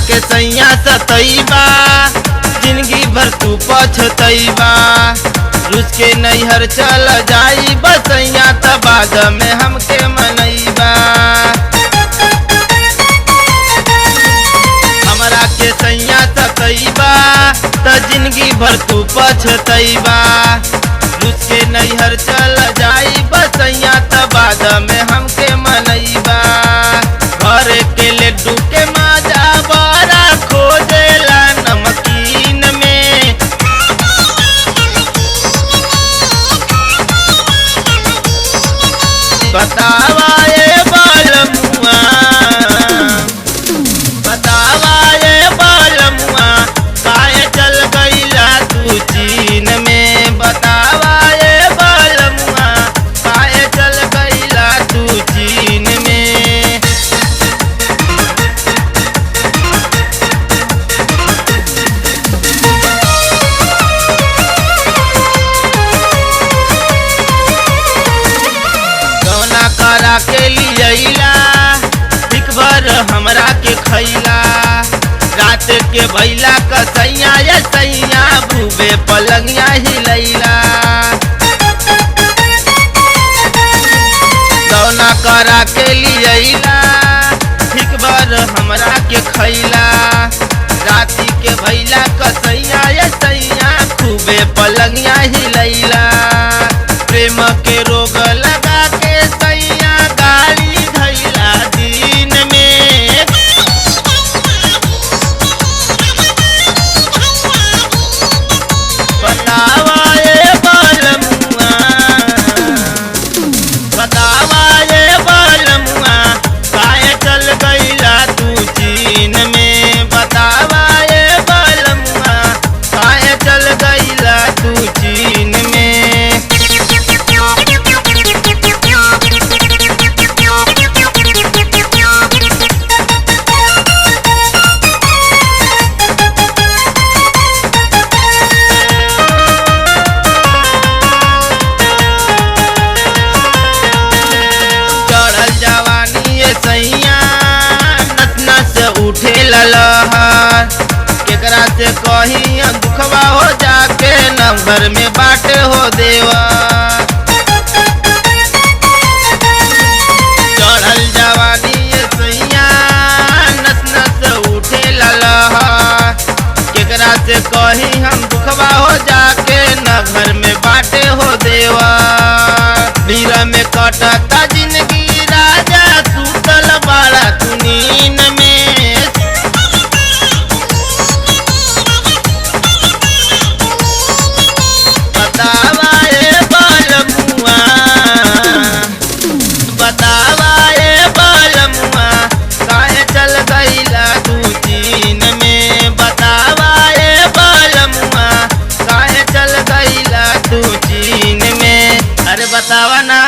के सैया सतैबा जिंदगी भर तू पछतैबा। रुस के नैहर चल जाई बसैया त बाद में हमके मनैबा। हमरा के सैया सतैबा त जिंदगी भर तू पछतैबा। रुस के नैहर चल जाई बसैया त बाद में हमके मनैबा। घर के लड्डू के माजा बड़ा खोजेला नमकीन में। बतावा ये बालमुआ, बतावा ये बालमुआ काहे चल गईला तू चीन में। बतावा ये बालमुआ काहे चल गईला तू चीन में। गौना करा के लियला एक भर हमरा के खैला। रात के भैला कसैया या सैया भूबे पलंगिया हिलैला। गौना करा के लियला एक भर हमरा के खैला। राती के भैला कसैया या सैया खूबे पलंगिया हिलैला। प्रेम के रोग लगा के सैया गाड़ी धैला दिन में। बतावा ये बालमुआ, बतावा ये बालमुआ काहे चल गईला तू चीन में। बतावा ये बालमुआ काहे चल गईला तू चीन में। चढ़ल जवानी ये सैया नस नस उठे लहर। केकरा से कही दुखवा हो जाके न घर में बाटे हो देवा। चढ़ल जवानी ये सैया नस नस उठे लहर। केकरा से कही हम दुखवा हो जाके न घर में बाटे हो देवा। भीड़ में कटता जिंदगी राजा सुतल बाड़ा तू नींद में। बतावा ये बालमुआ, बतावा ये बालमुआ काहे चल गईला तू चीन में। बतावा ये बालमुआ काहे चल गईला तू चीन में। अरे बतावा ना।